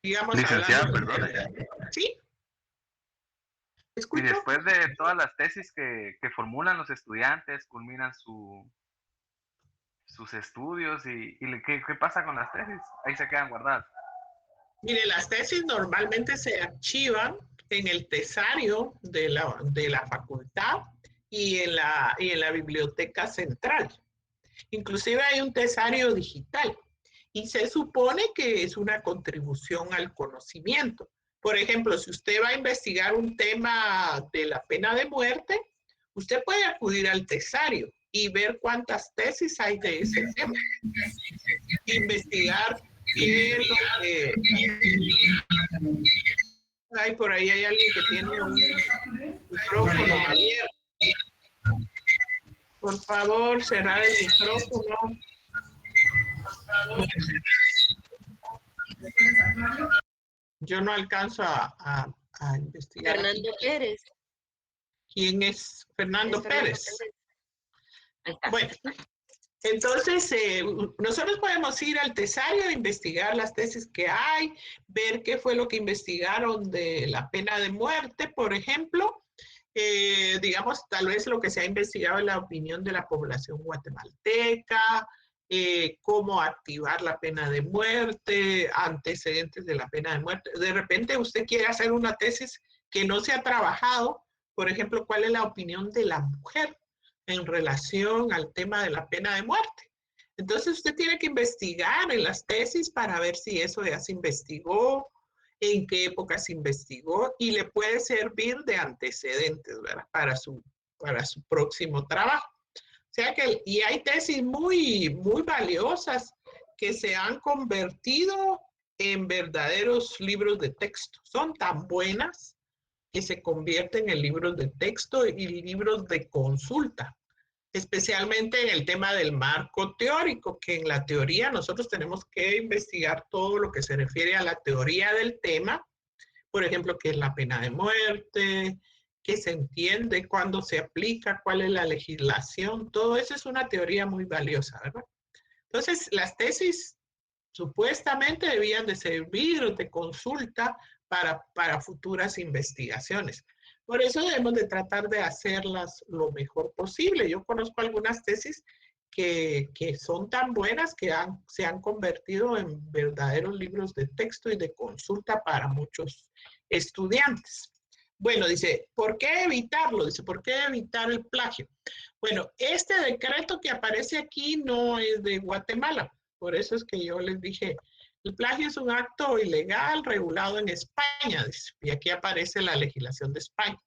Digamos, Licenciada, perdón. ¿Sí? Y ¿Escucho? después de todas las tesis que formulan los estudiantes, culminan sus estudios y ¿qué pasa con las tesis? Ahí se quedan guardadas. Mire, las tesis normalmente se archivan en el tesario de la facultad y en la biblioteca central. Inclusive hay un tesario digital y se supone que es una contribución al conocimiento. Por ejemplo, si usted va a investigar un tema de la pena de muerte, usted puede acudir al tesario y ver cuántas tesis hay de ese tema. Investigar qué es lo que... Ay, por ahí hay alguien que tiene un micrófono abierto. Por favor, cerrar el micrófono. Yo no alcanzo a investigar. Fernando Pérez. ¿Quién es Fernando Pérez? Ahí está. Bueno, entonces nosotros podemos ir al tesario a investigar las tesis que hay, ver qué fue lo que investigaron de la pena de muerte, por ejemplo. Digamos, tal vez lo que se ha investigado en la opinión de la población guatemalteca, cómo activar la pena de muerte, antecedentes de la pena de muerte. De repente usted quiere hacer una tesis que no se ha trabajado, por ejemplo, ¿cuál es la opinión de la mujer en relación al tema de la pena de muerte? Entonces usted tiene que investigar en las tesis para ver si eso ya se investigó, en qué época se investigó y le puede servir de antecedentes, ¿verdad? Para su próximo trabajo. O sea que, y hay tesis muy valiosas que se han convertido en verdaderos libros de texto. Son tan buenas que se convierten en libros de texto y libros de consulta, especialmente en el tema del marco teórico, que en la teoría nosotros tenemos que investigar todo lo que se refiere a la teoría del tema, por ejemplo, qué es la pena de muerte, qué se entiende, cuándo se aplica, cuál es la legislación, todo eso es una teoría muy valiosa, ¿verdad? Entonces, las tesis supuestamente debían de servir de consulta para futuras investigaciones. Por eso debemos de tratar de hacerlas lo mejor posible. Yo conozco algunas tesis que son tan buenas que se han convertido en verdaderos libros de texto y de consulta para muchos estudiantes. Bueno, dice, ¿por qué evitarlo? Dice, ¿por qué evitar el plagio? Bueno, este decreto que aparece aquí no es de Guatemala. Por eso es que yo les dije, el plagio es un acto ilegal regulado en España, dice, y aquí aparece la legislación de España.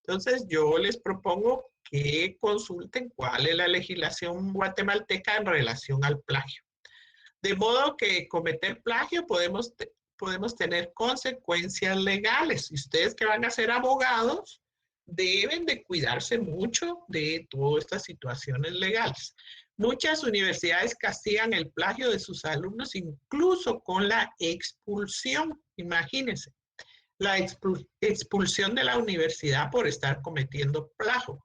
Entonces, yo les propongo que consulten cuál es la legislación guatemalteca en relación al plagio. De modo que cometer plagio podemos tener consecuencias legales. Y ustedes que van a ser abogados deben de cuidarse mucho de todas estas situaciones legales. Muchas universidades castigan el plagio de sus alumnos incluso con la expulsión. Imagínense, la expulsión de la universidad por estar cometiendo plagio.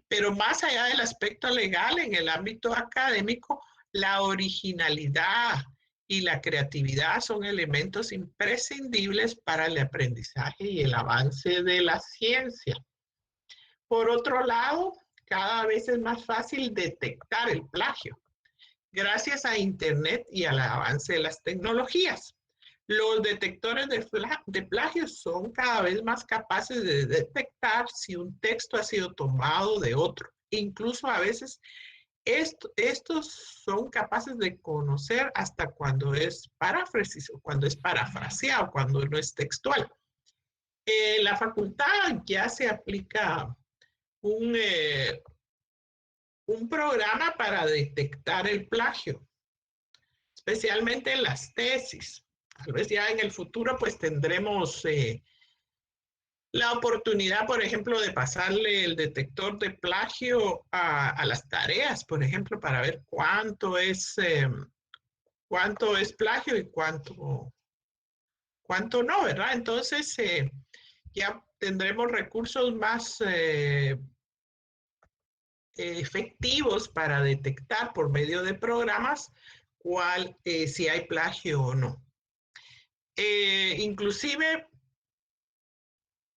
Pero más allá del aspecto legal, en el ámbito académico, la originalidad y la creatividad son elementos imprescindibles para el aprendizaje y el avance de la ciencia. Por otro lado, cada vez es más fácil detectar el plagio, gracias a Internet y al avance de las tecnologías. Los detectores de plagio son cada vez más capaces de detectar si un texto ha sido tomado de otro. Incluso a veces estos son capaces de conocer hasta cuando es paráfrasis o cuando es parafraseado, cuando no es textual. En la facultad ya se aplica un programa para detectar el plagio, especialmente en las tesis. Tal vez ya en el futuro pues tendremos la oportunidad, por ejemplo, de pasarle el detector de plagio a las tareas, por ejemplo, para ver cuánto es plagio y cuánto no, ¿verdad? Entonces ya tendremos recursos más efectivos para detectar por medio de programas si hay plagio o no. Inclusive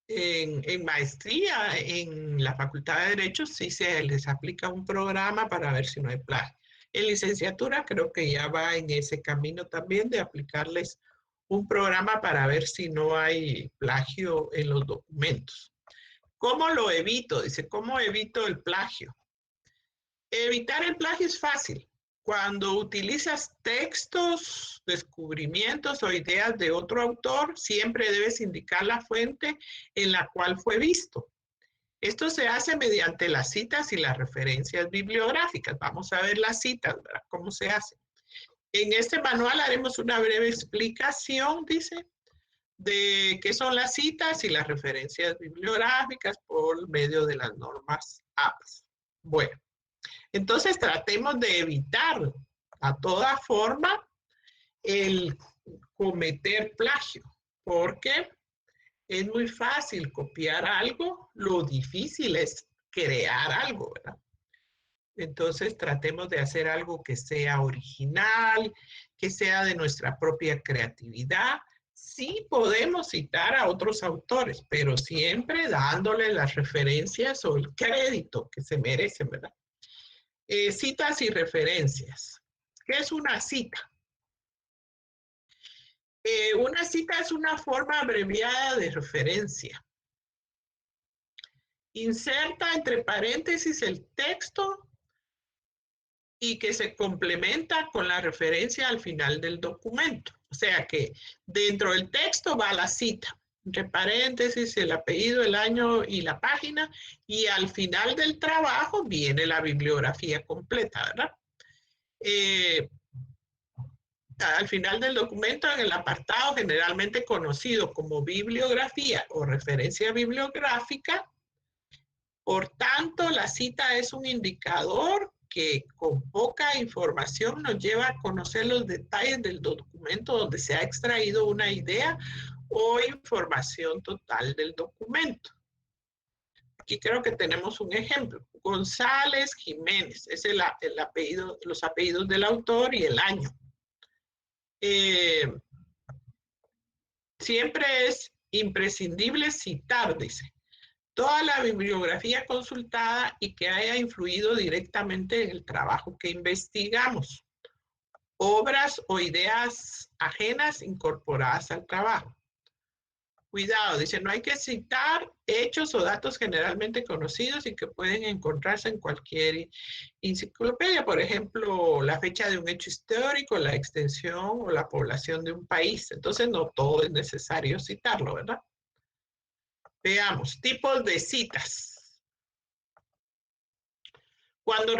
en maestría, en la Facultad de Derecho, sí se les aplica un programa para ver si no hay plagio. En licenciatura creo que ya va en ese camino también de aplicarles un programa para ver si no hay plagio en los documentos. ¿Cómo lo evito? Dice, ¿cómo evito el plagio? Evitar el plagio es fácil. Cuando utilizas textos, descubrimientos o ideas de otro autor, siempre debes indicar la fuente en la cual fue visto. Esto se hace mediante las citas y las referencias bibliográficas. Vamos a ver las citas, ¿verdad? ¿Cómo se hace? En este manual haremos una breve explicación, dice, de qué son las citas y las referencias bibliográficas por medio de las normas APAS. Bueno. Entonces tratemos de evitar a toda forma el cometer plagio, porque es muy fácil copiar algo, lo difícil es crear algo, ¿verdad? Entonces tratemos de hacer algo que sea original, que sea de nuestra propia creatividad. Sí podemos citar a otros autores, pero siempre dándole las referencias o el crédito que se merecen, ¿verdad? Citas y referencias. ¿Qué es una cita? Una cita es una forma abreviada de referencia. Inserta entre paréntesis el texto y que se complementa con la referencia al final del documento. O sea que dentro del texto va la cita, entre paréntesis, el apellido, el año y la página, y al final del trabajo viene la bibliografía completa, ¿verdad? Al final del documento, en el apartado generalmente conocido como bibliografía o referencia bibliográfica, por tanto, la cita es un indicador que con poca información nos lleva a conocer los detalles del documento donde se ha extraído una idea o información total del documento. Aquí creo que tenemos un ejemplo. González Jiménez, es el apellido, los apellidos del autor y el año. Siempre es imprescindible citar, dice, toda la bibliografía consultada y que haya influido directamente en el trabajo que investigamos. Obras o ideas ajenas incorporadas al trabajo. Cuidado, dice, no hay que citar hechos o datos generalmente conocidos y que pueden encontrarse en cualquier enciclopedia. Por ejemplo, la fecha de un hecho histórico, la extensión o la población de un país. Entonces, no todo es necesario citarlo, ¿verdad? Veamos, tipos de citas. Cuando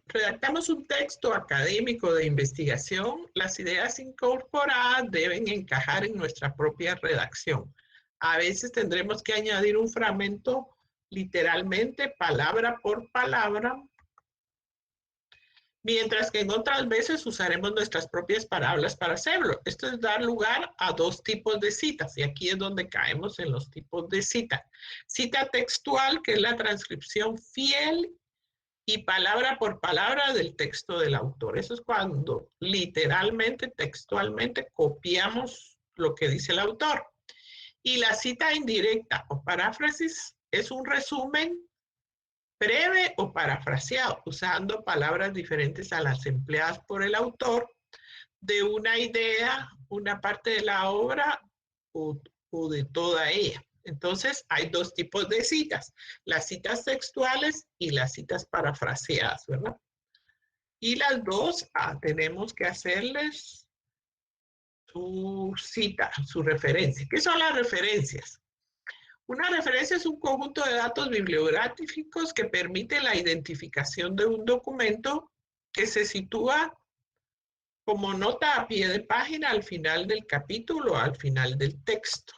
redactamos un texto académico de investigación, las ideas incorporadas deben encajar en nuestra propia redacción. A veces tendremos que añadir un fragmento literalmente, palabra por palabra, mientras que en otras veces usaremos nuestras propias palabras para hacerlo. Esto es dar lugar a dos tipos de citas, y aquí es donde caemos en los tipos de cita. Cita textual, que es la transcripción fiel y palabra por palabra del texto del autor. Eso es cuando literalmente, textualmente, copiamos lo que dice el autor. Y la cita indirecta o paráfrasis es un resumen breve o parafraseado, usando palabras diferentes a las empleadas por el autor de una idea, una parte de la obra o de toda ella. Entonces, hay dos tipos de citas, las citas textuales y las citas parafraseadas, ¿verdad? Y las dos tenemos que hacerles su cita, su referencia. ¿Qué son las referencias? Una referencia es un conjunto de datos bibliográficos que permite la identificación de un documento que se sitúa como nota a pie de página al final del capítulo o al final del texto.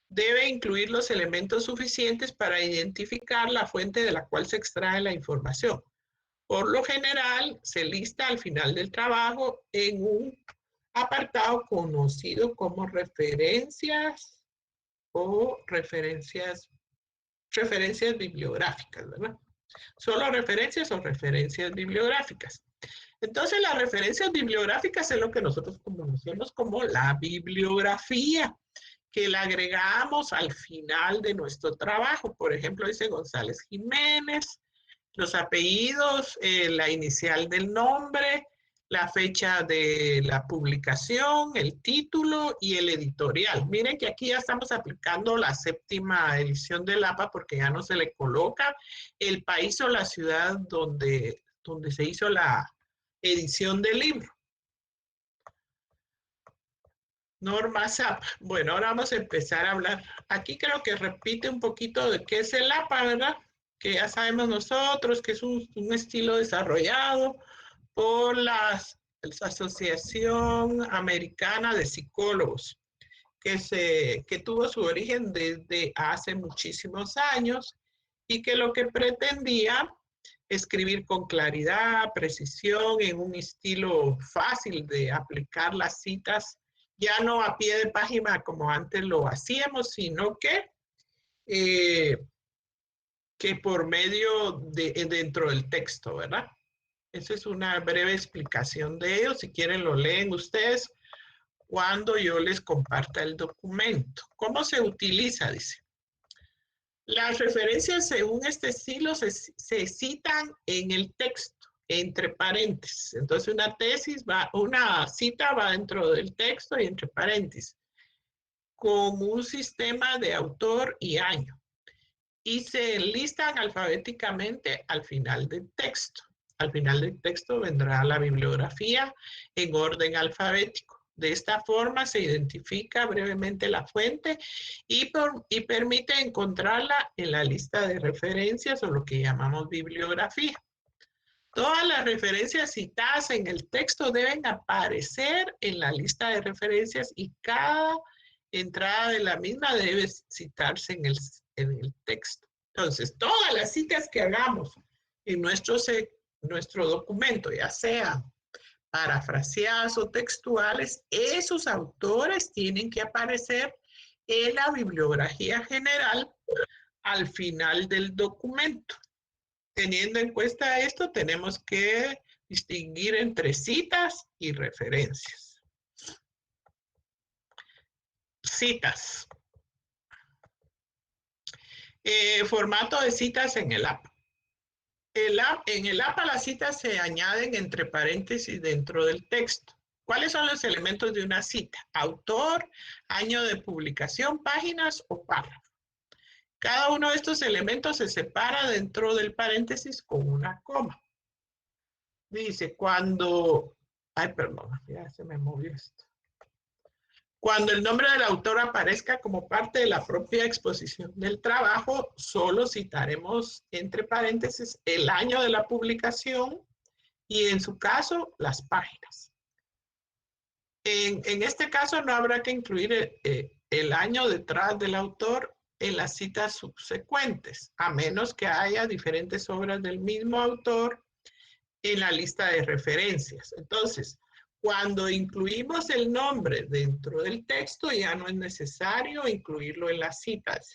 Debe incluir los elementos suficientes para identificar la fuente de la cual se extrae la información. Por lo general, se lista al final del trabajo en un apartado conocido como referencias o referencias bibliográficas, ¿verdad? Solo referencias o referencias bibliográficas. Entonces, las referencias bibliográficas es lo que nosotros conocemos como la bibliografía, que la agregamos al final de nuestro trabajo. Por ejemplo, dice González Jiménez, los apellidos, la inicial del nombre, la fecha de la publicación, el título y el editorial. Miren que aquí ya estamos aplicando la 7ª edición del APA porque ya no se le coloca el país o la ciudad donde se hizo la edición del libro. Normas APA. Bueno, ahora vamos a empezar a hablar. Aquí creo que repite un poquito de qué es el APA, ¿verdad? Que ya sabemos nosotros que es un estilo desarrollado por la Asociación Americana de Psicólogos, que tuvo su origen desde hace muchísimos años y que lo que pretendía escribir con claridad, precisión, en un estilo fácil de aplicar las citas, ya no a pie de página como antes lo hacíamos, sino que por medio dentro del texto, ¿verdad? Esa es una breve explicación de ello. Si quieren lo leen ustedes cuando yo les comparta el documento. ¿Cómo se utiliza? Dice. Las referencias según este estilo se citan en el texto, entre paréntesis. Entonces una cita va dentro del texto y entre paréntesis, con un sistema de autor y año. Y se enlistan alfabéticamente al final del texto. Al final del texto vendrá la bibliografía en orden alfabético. De esta forma se identifica brevemente la fuente y permite encontrarla en la lista de referencias o lo que llamamos bibliografía. Todas las referencias citadas en el texto deben aparecer en la lista de referencias y cada entrada de la misma debe citarse en el texto. Entonces, todas las citas que hagamos en nuestro documento, ya sea parafraseadas o textuales, esos autores tienen que aparecer en la bibliografía general al final del documento. Teniendo en cuenta esto, tenemos que distinguir entre citas y referencias. Citas. Formato de citas en el app. En el app las citas se añaden entre paréntesis dentro del texto. ¿Cuáles son los elementos de una cita? Autor, año de publicación, páginas o párrafo. Cada uno de estos elementos se separa dentro del paréntesis con una coma. Dice, cuando... Ay, perdón, ya se me movió esto. Cuando el nombre del autor aparezca como parte de la propia exposición del trabajo, solo citaremos entre paréntesis el año de la publicación y, en su caso, las páginas. En este caso no habrá que incluir el año detrás del autor en las citas subsecuentes, a menos que haya diferentes obras del mismo autor en la lista de referencias. Entonces, cuando incluimos el nombre dentro del texto, ya no es necesario incluirlo en las citas.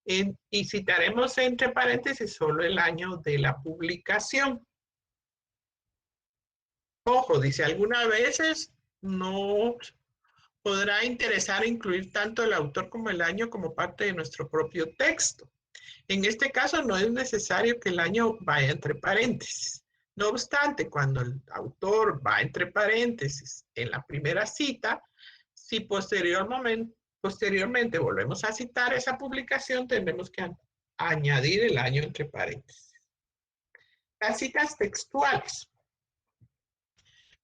Y citaremos entre paréntesis solo el año de la publicación. Ojo, dice, algunas veces no podrá interesar incluir tanto el autor como el año como parte de nuestro propio texto. En este caso no es necesario que el año vaya entre paréntesis. No obstante, cuando el autor va entre paréntesis en la primera cita, si posteriormente volvemos a citar esa publicación, tendremos que añadir el año entre paréntesis. Las citas textuales.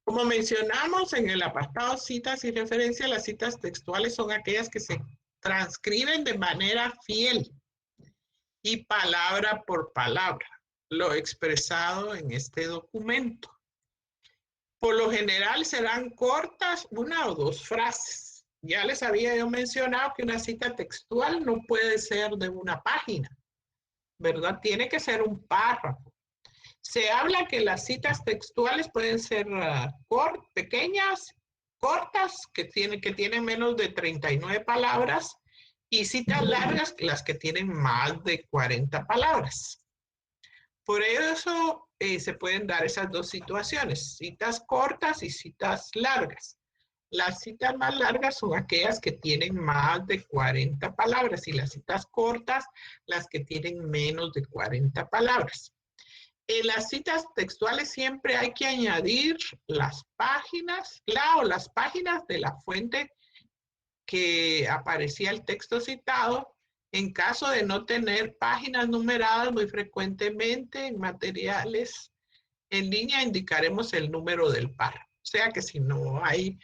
Como mencionamos en el apartado citas y referencias, las citas textuales son aquellas que se transcriben de manera fiel y palabra por palabra lo expresado en este documento. Por lo general serán cortas, una o dos frases. Ya les había yo mencionado que una cita textual no puede ser de una página, ¿verdad? Tiene que ser un párrafo. Se habla que las citas textuales pueden ser pequeñas, cortas, que tienen menos de 39 palabras, y citas largas, las que tienen más de 40 palabras. Por eso se pueden dar esas dos situaciones, citas cortas y citas largas. Las citas más largas son aquellas que tienen más de 40 palabras y las citas cortas, las que tienen menos de 40 palabras. En las citas textuales siempre hay que añadir las páginas, las páginas de la fuente que aparecía el texto citado. En caso de no tener páginas numeradas, muy frecuentemente en materiales en línea indicaremos el número del párrafo. O sea que si no hay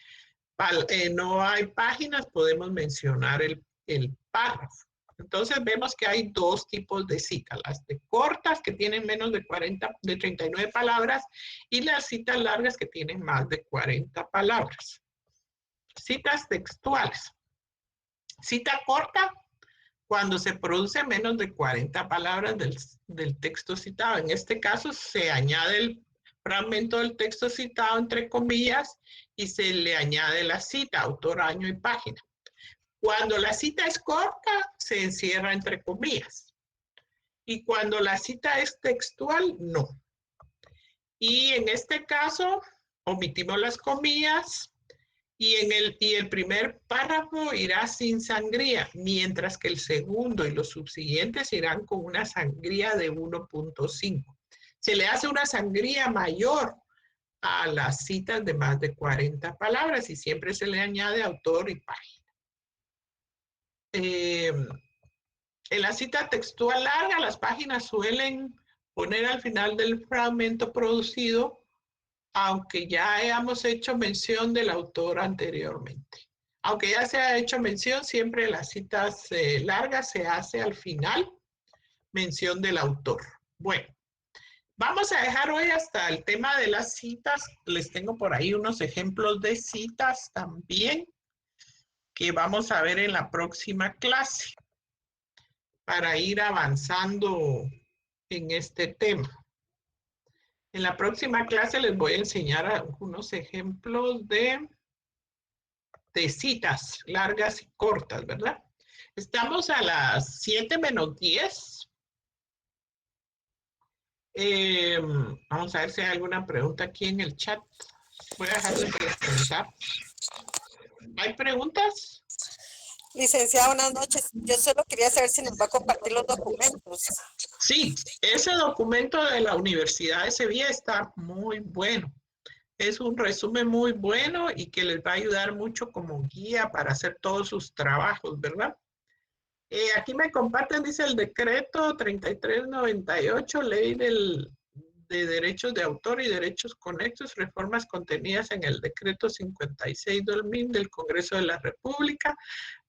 páginas, podemos mencionar el párrafo. Entonces vemos que hay dos tipos de citas, las de cortas que tienen menos de 39 palabras y las citas largas que tienen más de 40 palabras. Citas textuales. Cita corta cuando se produce menos de 40 palabras del texto citado. En este caso se añade el fragmento del texto citado entre comillas y se le añade la cita, autor, año y página. Cuando la cita es corta, se encierra entre comillas. Y cuando la cita es textual, no. Y en este caso, omitimos las comillas y el primer párrafo irá sin sangría, mientras que el segundo y los subsiguientes irán con una sangría de 1.5. Se le hace una sangría mayor a las citas de más de 40 palabras y siempre se le añade autor y página. En la cita textual larga, las páginas suelen poner al final del fragmento producido, aunque ya hayamos hecho mención del autor anteriormente. Aunque ya se ha hecho mención, siempre las citas largas se hace al final mención del autor. Bueno, vamos a dejar hoy hasta el tema de las citas. Les tengo por ahí unos ejemplos de citas también que vamos a ver en la próxima clase para ir avanzando en este tema. En la próxima clase les voy a enseñar algunos ejemplos de citas largas y cortas, ¿verdad? Estamos a las 7 menos 10. Vamos a ver si hay alguna pregunta aquí en el chat. Voy a dejar de preguntar. ¿Hay preguntas? Licenciada, buenas noches. Yo solo quería saber si nos va a compartir los documentos. Sí, ese documento de la Universidad de Sevilla está muy bueno. Es un resumen muy bueno y que les va a ayudar mucho como guía para hacer todos sus trabajos, ¿verdad? Aquí me comparten, dice el decreto 3398, ley de derechos de autor y derechos conexos, reformas contenidas en el decreto 56/2000 del Congreso de la República,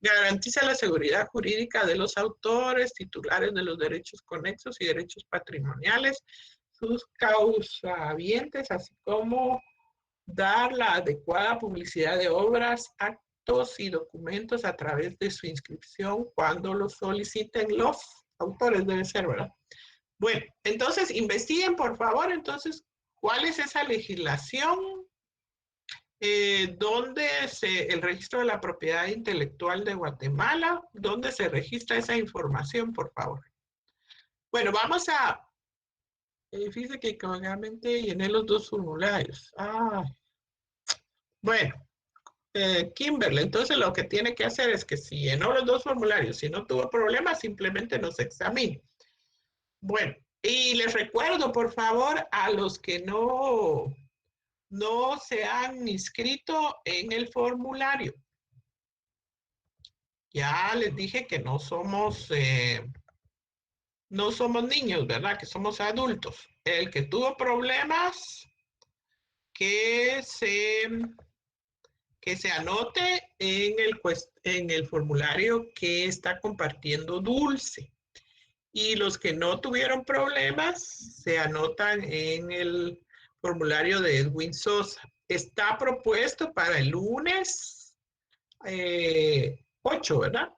garantiza la seguridad jurídica de los autores, titulares de los derechos conexos y derechos patrimoniales, sus causahabientes, así como dar la adecuada publicidad de obras, actos y documentos a través de su inscripción cuando lo soliciten los autores, debe ser, ¿verdad? Bueno, entonces investiguen, por favor, entonces, ¿cuál es esa legislación? ¿Dónde el registro de la propiedad intelectual de Guatemala? ¿Dónde se registra esa información, por favor? Bueno, vamos a... fíjese que claramente llené los dos formularios. Bueno, Kimberly, entonces lo que tiene que hacer es que si llenó los dos formularios, si no tuvo problemas, simplemente nos examine. Bueno, y les recuerdo, por favor, a los que no se han inscrito en el formulario. Ya les dije que no somos niños, ¿verdad? Que somos adultos. El que tuvo problemas, que se anote en el formulario que está compartiendo Dulce. Y los que no tuvieron problemas se anotan en el formulario de Edwin Sosa. Está propuesto para el lunes 8, ¿verdad?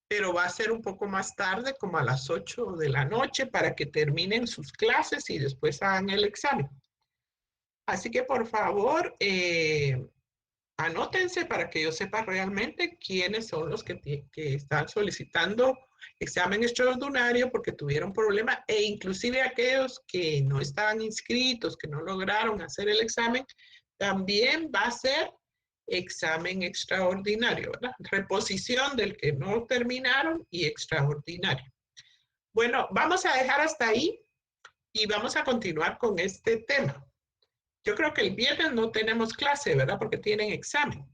Pero va a ser un poco más tarde, como a las 8 de la noche, para que terminen sus clases y después hagan el examen. Así que, por favor, anótense para que yo sepa realmente quiénes son los que están solicitando examen extraordinario porque tuvieron problema, e inclusive aquellos que no estaban inscritos, que no lograron hacer el examen, también va a ser examen extraordinario, ¿verdad? Reposición del que no terminaron y extraordinario. Bueno, vamos a dejar hasta ahí y vamos a continuar con este tema. Yo creo que el viernes no tenemos clase, ¿verdad? Porque tienen examen.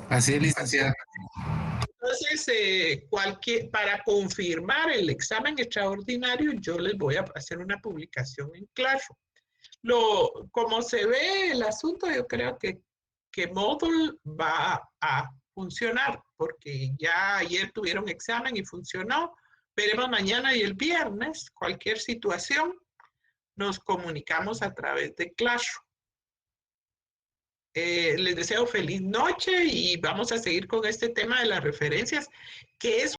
Así es, licenciada. Entonces, para confirmar el examen extraordinario, yo les voy a hacer una publicación en Classroom. Como se ve el asunto, yo creo que Moodle va a funcionar, porque ya ayer tuvieron examen y funcionó. Veremos mañana y el viernes. Cualquier situación, nos comunicamos a través de Classroom. Les deseo feliz noche y vamos a seguir con este tema de las referencias, que es